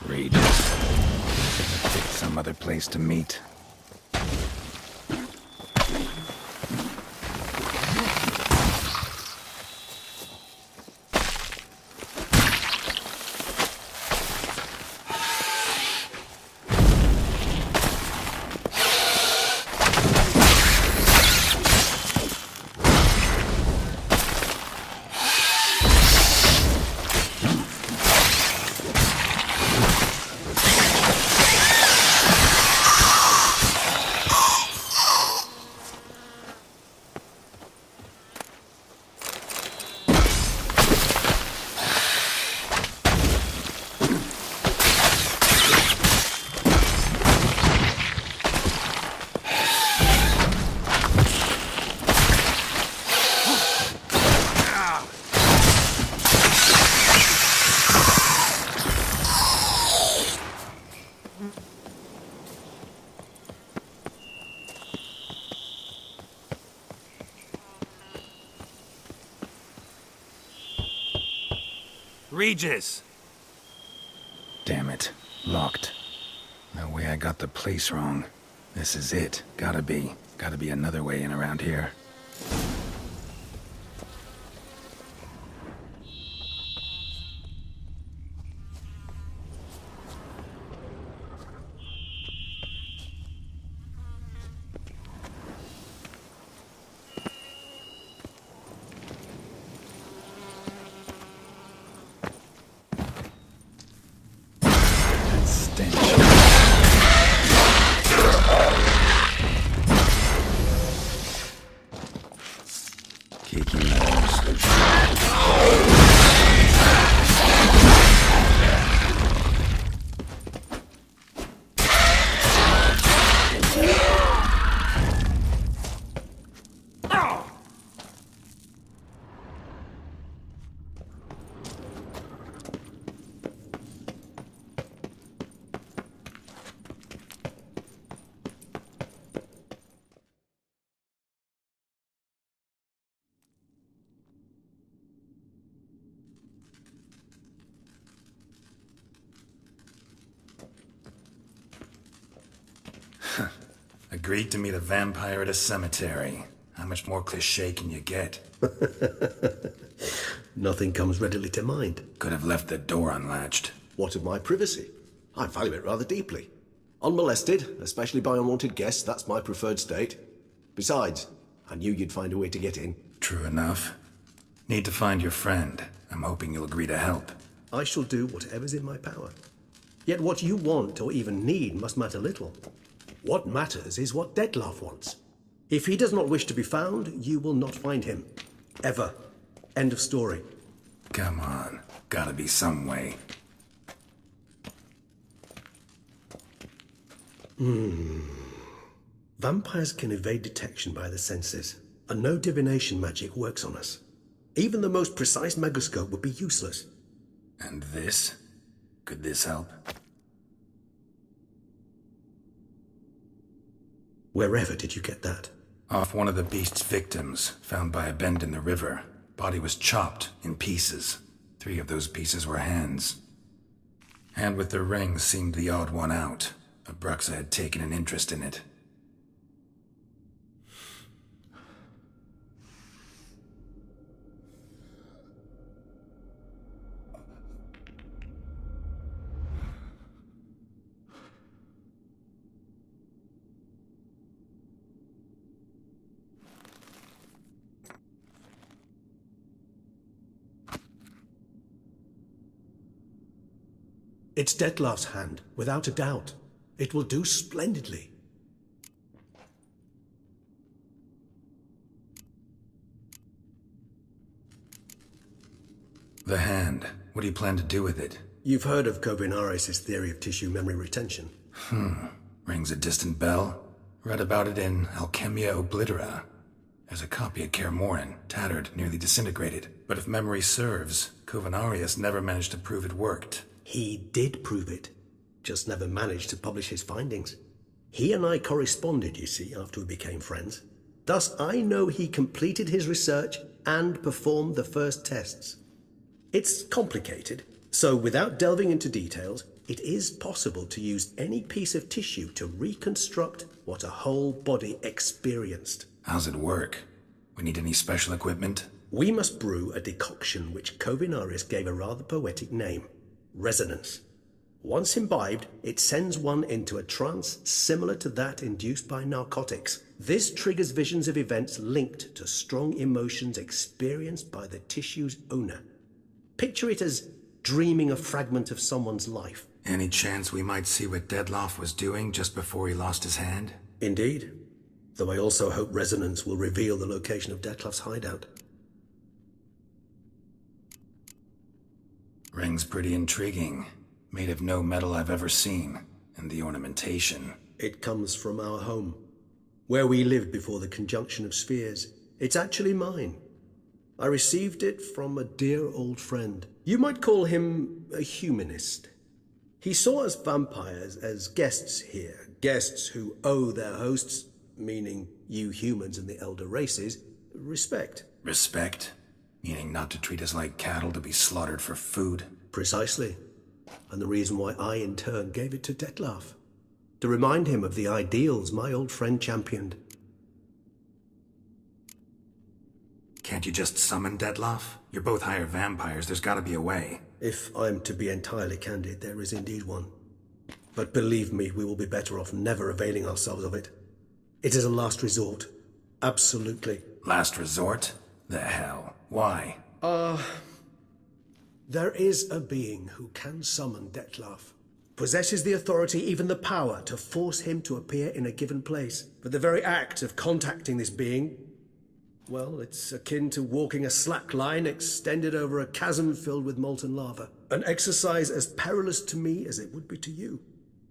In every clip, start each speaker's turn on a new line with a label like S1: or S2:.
S1: Regis. Should have picked some other place to meet.
S2: Regis!
S1: Damn it. Locked. No way I got the place wrong. This is it. Gotta be. Gotta be another way in around here.
S2: Agreed to meet a vampire at a cemetery. How much more cliché can you get?
S3: Nothing comes readily to mind.
S1: Could have left the door unlatched.
S3: What of my privacy? I value it rather deeply. Unmolested, especially by unwanted guests, that's my preferred state. Besides, I knew you'd find a way to get in.
S1: True enough. Need to find your friend. I'm hoping you'll agree to help.
S3: I shall do whatever's in my power. Yet what you want or even need must matter little. What matters is what Dettlaff wants. If he does not wish to be found, you will not find him. Ever. End of story.
S1: Come on. Gotta be some way.
S3: Vampires can evade detection by the senses, and no divination magic works on us. Even the most precise megascope would be useless.
S1: And this? Could this help?
S3: Wherever did you get that?
S1: Off one of the beast's victims, found by a bend in the river. Body was chopped in pieces. 3 of those pieces were hands. Hand with the ring seemed the odd one out. Abruxa had taken an interest in it.
S3: It's Dettlaff's hand, without a doubt. It will do splendidly.
S1: The hand. What do you plan to do with it?
S3: You've heard of Kovinaris' theory of tissue memory retention.
S1: Rings a distant bell. Read about it in Alchemia Oblitera. There's a copy at Kaer Morhen, tattered, nearly disintegrated. But if memory serves, Kovinaris never managed to prove it worked.
S3: He did prove it, just never managed to publish his findings. He and I corresponded, you see, after we became friends. Thus, I know he completed his research and performed the first tests. It's complicated, so without delving into details, It is possible to use any piece of tissue to reconstruct what a whole body experienced.
S1: How's it work? We need any special equipment?
S3: We must brew a decoction which Kovinaris gave a rather poetic name: resonance. Once imbibed, it sends one into a trance similar to that induced by narcotics. This triggers visions of events linked to strong emotions experienced by the tissue's owner. Picture it as dreaming a fragment of someone's life.
S1: Any chance we might see what Dettlaff was doing just before he lost his hand?
S3: Indeed. Though I also hope resonance will reveal the location of Dettlaff's hideout.
S1: Ring's pretty intriguing. Made of no metal I've ever seen. And the ornamentation.
S3: It comes from our home, where we lived before the conjunction of spheres. It's actually mine. I received it from a dear old friend. You might call him a humanist. He saw us vampires as guests here, guests who owe their hosts, meaning you humans and the elder races, respect.
S1: Respect? Meaning not to treat us like cattle to be slaughtered for food?
S3: Precisely. And the reason why I, in turn, gave it to Dettlaff. To remind him of the ideals my old friend championed.
S1: Can't you just summon Dettlaff? You're both hired vampires, there's gotta be a way.
S3: If I'm to be entirely candid, there is indeed one. But believe me, we will be better off never availing ourselves of it. It is a last resort. Absolutely.
S1: Last resort? The hell? Why?
S3: There is a being who can summon Dettlaff. Possesses the authority, even the power, to force him to appear in a given place. But the very act of contacting this being, well, it's akin to walking a slack line extended over a chasm filled with molten lava. An exercise as perilous to me as it would be to you.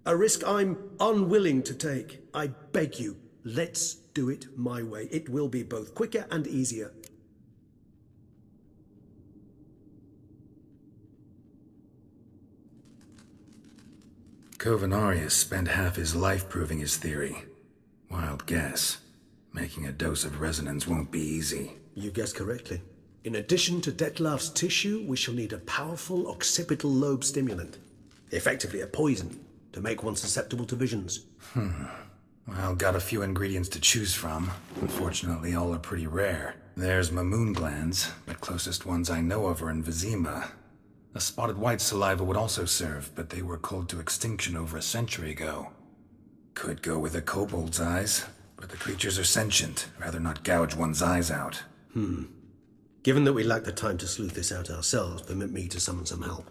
S3: A risk I'm unwilling to take. I beg you, let's do it my way. It will be both quicker and easier.
S1: Kovinaris spent half his life proving his theory. Wild guess. Making a dose of resonance won't be easy.
S3: You guessed correctly. In addition to Dettlaff's tissue, we shall need a powerful occipital lobe stimulant. Effectively a poison, to make one susceptible to visions.
S1: Well, got a few ingredients to choose from. Unfortunately, all are pretty rare. There's Mamoon glands, but closest ones I know of are in Vizima. A spotted white saliva would also serve, but they were culled to extinction over a century ago. Could go with a kobold's eyes, but the creatures are sentient. Rather not gouge one's eyes out.
S3: Given that we lack the time to sleuth this out ourselves, permit me to summon some help.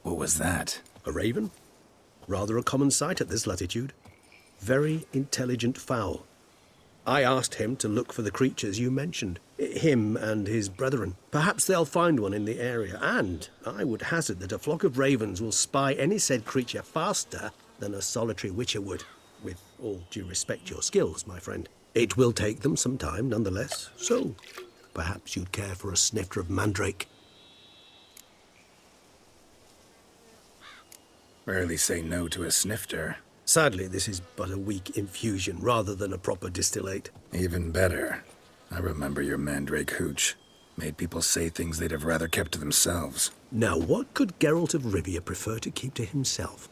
S1: What was that?
S3: A raven? Rather a common sight at this latitude. Very intelligent fowl. I asked him to look for the creatures you mentioned. Him and his brethren. Perhaps they'll find one in the area, and I would hazard that a flock of ravens will spy any said creature faster than a solitary witcher would. With all due respect to your skills, my friend. It will take them some time, nonetheless, so perhaps you'd care for a snifter of mandrake.
S1: Rarely say no to a snifter.
S3: Sadly, this is but a weak infusion rather than a proper distillate.
S1: Even better. I remember your mandrake hooch. Made people say things they'd have rather kept to themselves.
S3: Now, what could Geralt of Rivia prefer to keep to himself?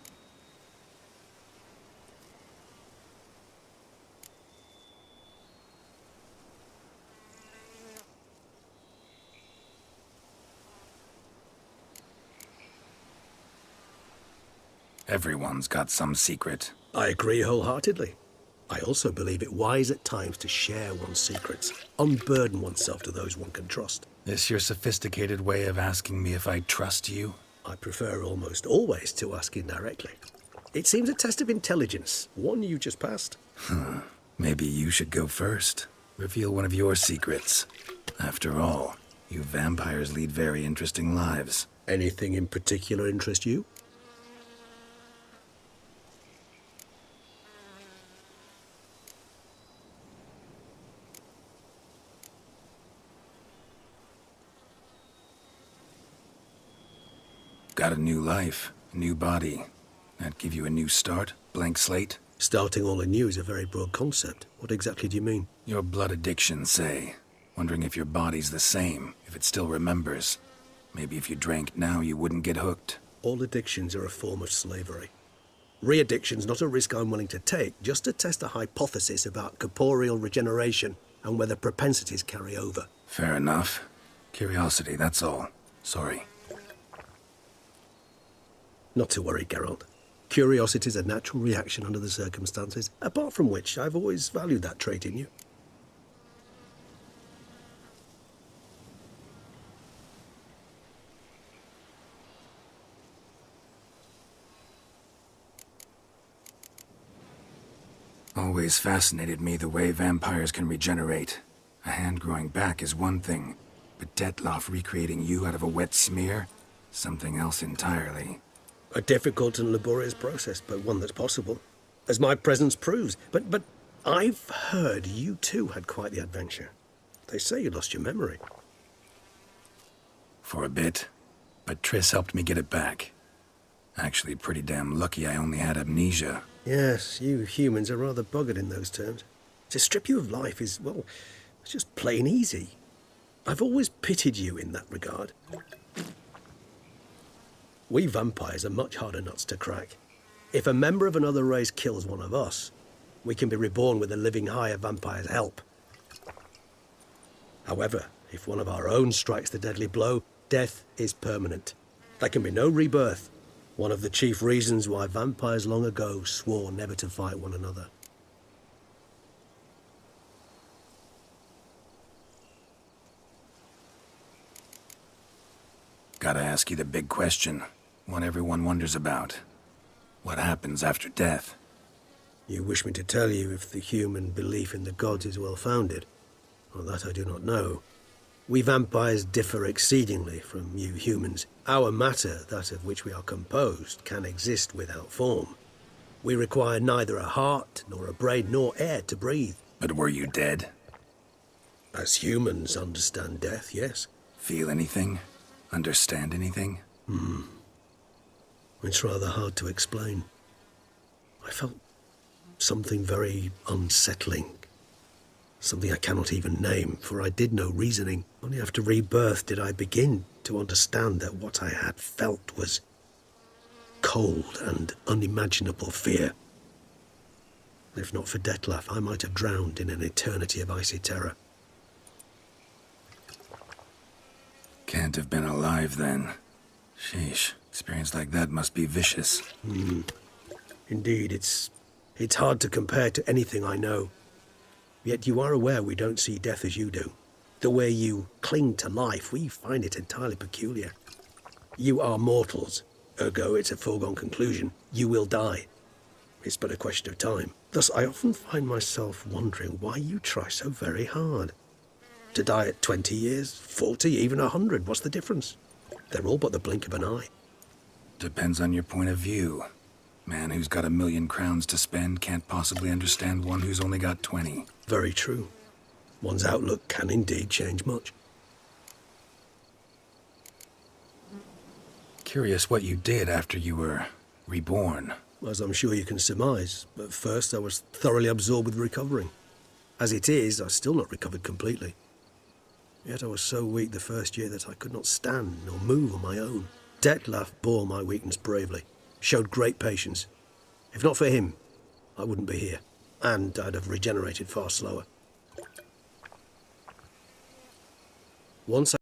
S1: Everyone's got some secret.
S3: I agree wholeheartedly. I also believe it wise at times to share one's secrets, unburden oneself to those one can trust.
S1: This your sophisticated way of asking me if I trust you?
S3: I prefer almost always to ask indirectly. It seems a test of intelligence, one you just passed.
S1: Maybe you should go first. Reveal one of your secrets. After all, you vampires lead very interesting lives.
S3: Anything in particular interest you?
S1: Got a new life, a new body. That give you a new start? Blank slate?
S3: Starting all anew is a very broad concept. What exactly do you mean?
S1: Your blood addiction, say. Wondering if your body's the same, if it still remembers. Maybe if you drank now, you wouldn't get hooked.
S3: All addictions are a form of slavery. Re-addiction's not a risk I'm willing to take, just to test a hypothesis about corporeal regeneration and whether propensities carry over.
S1: Fair enough. Curiosity, that's all. Sorry.
S3: Not to worry, Geralt. Curiosity is a natural reaction under the circumstances, apart from which I've always valued that trait in you.
S1: Always fascinated me the way vampires can regenerate. A hand growing back is one thing, but Detloff recreating you out of a wet smear? Something else entirely.
S3: A difficult and laborious process, but one that's possible, as my presence proves. But I've heard you too had quite the adventure. They say you lost your memory.
S1: For a bit, but Triss helped me get it back. Actually, pretty damn lucky I only had amnesia.
S3: Yes, you humans are rather buggered in those terms. To strip you of life is, well, it's just plain easy. I've always pitied you in that regard. We vampires are much harder nuts to crack. If a member of another race kills one of us, we can be reborn with a living higher vampire's help. However, if one of our own strikes the deadly blow, death is permanent. There can be no rebirth. One of the chief reasons why vampires long ago swore never to fight one another.
S1: Gotta ask you the big question. One everyone wonders about. What happens after death?
S3: You wish me to tell you if the human belief in the gods is well founded? Well, that I do not know. We vampires differ exceedingly from you humans. Our matter, that of which we are composed, can exist without form. We require neither a heart, nor a brain, nor air to breathe.
S1: But were you dead?
S3: As humans understand death, yes.
S1: Feel anything? Understand anything?
S3: It's rather hard to explain. I felt something very unsettling. Something I cannot even name, for I did no reasoning. Only after rebirth did I begin to understand that what I had felt was cold and unimaginable fear. If not for Detlaff, I might have drowned in an eternity of icy terror.
S1: Can't have been alive then. Sheesh, experience like that must be vicious.
S3: Indeed, it's hard to compare to anything I know. Yet you are aware we don't see death as you do. The way you cling to life, we find it entirely peculiar. You are mortals, ergo it's a foregone conclusion. You will die. It's but a question of time. Thus, I often find myself wondering why you try so very hard. To die at 20 years, 40, even 100, what's the difference? They're all but the blink of an eye.
S1: Depends on your point of view. Man who's got 1,000,000 crowns to spend can't possibly understand one who's only got 20.
S3: Very true. One's outlook can indeed change much.
S1: Curious what you did after you were reborn.
S3: As I'm sure you can surmise, at first I was thoroughly absorbed with recovering. As it is, I've still not recovered completely. Yet I was so weak the first year that I could not stand nor move on my own. Detlaff bore my weakness bravely, showed great patience. If not for him, I wouldn't be here, and I'd have regenerated far slower. Once